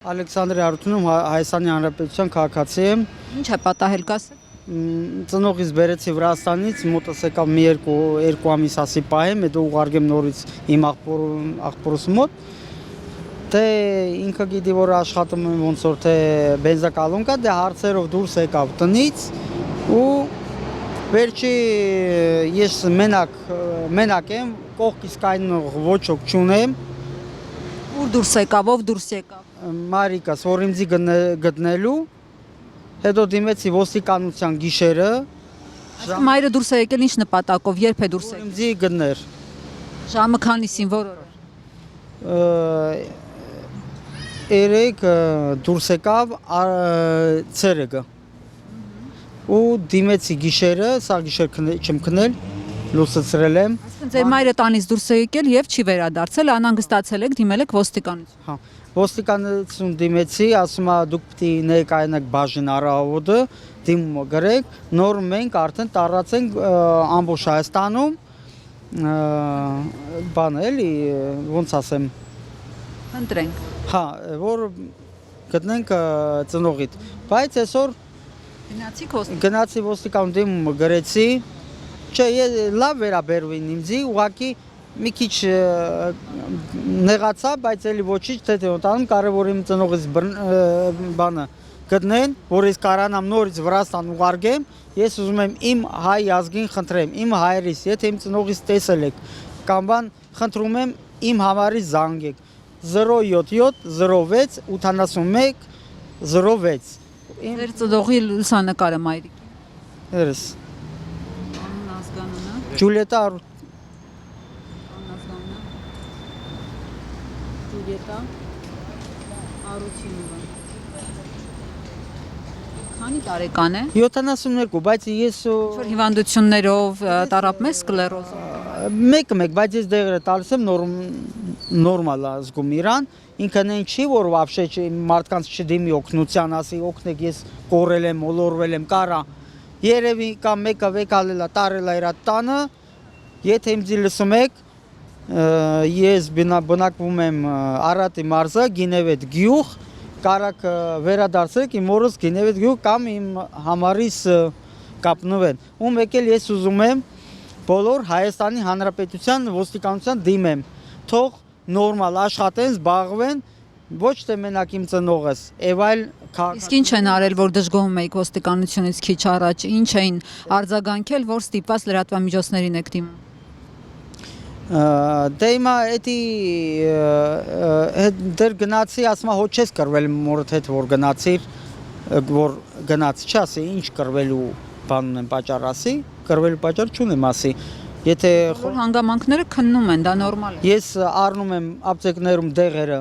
Ալեքսանդր Արությունում Հայաստանի Հանրապետության քաղաքացի եմ։ Ինչ է պատահել կասեք։ Ծնողից բերեցի Վրաստանից, մոտս եկավ մի երկու ամիս ասի պահեմ, հետո ուղարկեմ նորից իմ աղբորուս մոտ։ Թե ինքը գիտի, որ աշխատում եմ ոնց որ թե բենզակալոն կա, դե հարցերով դուրս եկավ տնից ու վերջի ես մենակ եմ, կողքից կայնող ոչ ոք չունեմ։ Ուր դուրս եկավ, ով դուրս եկավ։ Մարիկաս, որ ինձի գտնելու, հետո դիմեցի ոստիկանության գիշերը։ Մայրը դուրս է եկել ինչ նպատակով, երբ է դուրս եկել։ Ինձի գտներ։ Ժամը քանիսին, որ օր։ Երեք դուրս եկավ ցերեկը։ Ու դիմեցի գիշերը, սա գիշեր չեմ քնել, լուսացրել եմ։ Այսինքն ձեր մայրը տանից դուրս է եկել եւ չի վերադարձել, անհանգստացել եք, դիմել եք ոստիկանություն։ Հա, ոստիկանություն դիմեցի, ասում է դուք պիտի ներկայանաք բաժին առավոտը, դիմումը գրեք, նոր մենք արդեն տարածենք ամբողջ Հայաստանում, բան էլի, ոնց ասեմ, Ընտրենք։ հա, որ գտնենք ծնողիդ, բայց այսօր գնացի ոստիկան դիմումը գրեցի, չէ, լավ վերաբերվին ինձի, ուղղակի մի քիչ նեղացա, բայց էլի ոչինչ թե օտանում, կարևոր իմ ծնողից բանը գտնեն, որ ես կարանամ նորից Վրաստան ուղարկեմ, ես ուզում եմ իմ հայ ազգին խնդրեմ, իմ հայրից, եթե իմ ծնողից տեսել եք, կամ բան խնդրում եմ իմ համարից զանգեք 077 06 81 06 Ձեր ծնողի լուսանկարը մայրիկի։ Երես Ազգանունը։ Ջուլիետա Ջուլիետա Արությունова։ Քանի տարեկան է։ 72, բայց ես Ինչ-որ հիվանդություններով տարապում է սկլերոզով։ մեկ, բայց ես դեղերը տալիս եմ նորմալ ազգում իրան, ինքն այն չի, որ վաբշե մարդկանց չդիմի օգնության, ասի օգնեք, ես կորել եմ, ոլորվել եմ, կարա, երևի կամ մեկը վեկալելա, տարելա իրա տանը, եթե ինձ լսում եք, ես բնակվում եմ Արարատի մարզը, Գինևետ գյուղ, կարակ վերադարձեք իմ օրս Գինևետ գյուղ կամ իմ համարից կապնվեն, ու մեկ էլ ես ուզում եմ բոլոր Հայաստանի Հանրապետության ոստիկանության դիմեմ, թող նորմալ աշխատեն, զբաղվեն, ոչ թե մենակ իմ ծնողս, եւ այլ Իսկ ինչ են արել, որ դժգոհում եք ոստիկանությունից քիչ առաջ, ինչ էին արձագանքել, որ ստիպված լրատվամիջոցներին եք դիմում։ Դե հիմա էդի դեր գնացի, ասում հո չես կրվել մորդ հետ, որ գնացիր, որ գնաց, չասի, ինչ կրվելու բան ունեմ պատճառ ասի, կրվելու պատճառ չունեմ ասի, եթե հանգամանքները քննում են, դա նորմալ է։ Ես առնում եմ ապտեկներում դեղերը,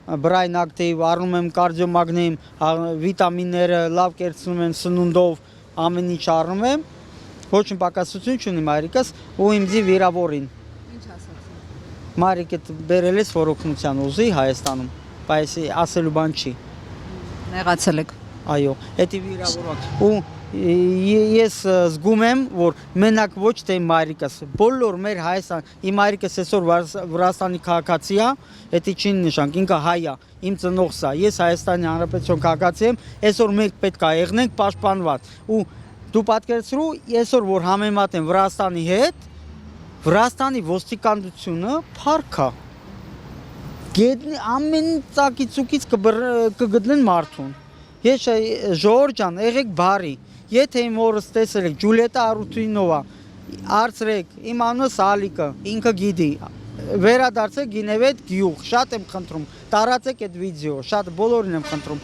Brain Active, առնում եմ կարդիոմագնիում, վիտամինները լավ կերցնում եմ սնունդով, ամեն ինչ առնում եմ, ոչ մի պակասություն չունի մայրիկս ու ինձի վիրավորին։ Ինչ ասացին։ Մարիկետ բերել ես որ օգնության ուզի Հայաստանում, բայց ասելու բան չի։ Նեղացել եք։ Այո, էդի վիրավորված։ Ու ես զգում եմ, որ մենակ ոչ թե իմ մայրիկս, բոլոր մեր Հայաստան, իմ մայրիկս այսօր Վրաստանի քաղաքացի է, էդի չի նշանք, ինքը հայ է, իմ ծնողս է, ես Հայաստանի Հանրապետության քաղաքացի եմ, այսօր մենք պետք է եղնենք պաշտպանված։ Ու դու պատկերացրու, այսօր որ համեմատեմ Վրաստանի հետ, Վրաստանի ոստիկանությունը փառք է։ Ամեն ծակից ուկից կգտնեն մարդուն։ Ես ժողովուրդ ջան, եղեք բարի։ Եթե իմ օրս տեսել եք Ջուլիետա Արությունովա, արծրեք, իմ անունս Ալիկը, ինքը գիտի, վերադարձեք Գինևետ գյուղ, շատ եմ խնդրում, տարածեք այդ վիդեո, շատ բոլորին եմ խնդրում։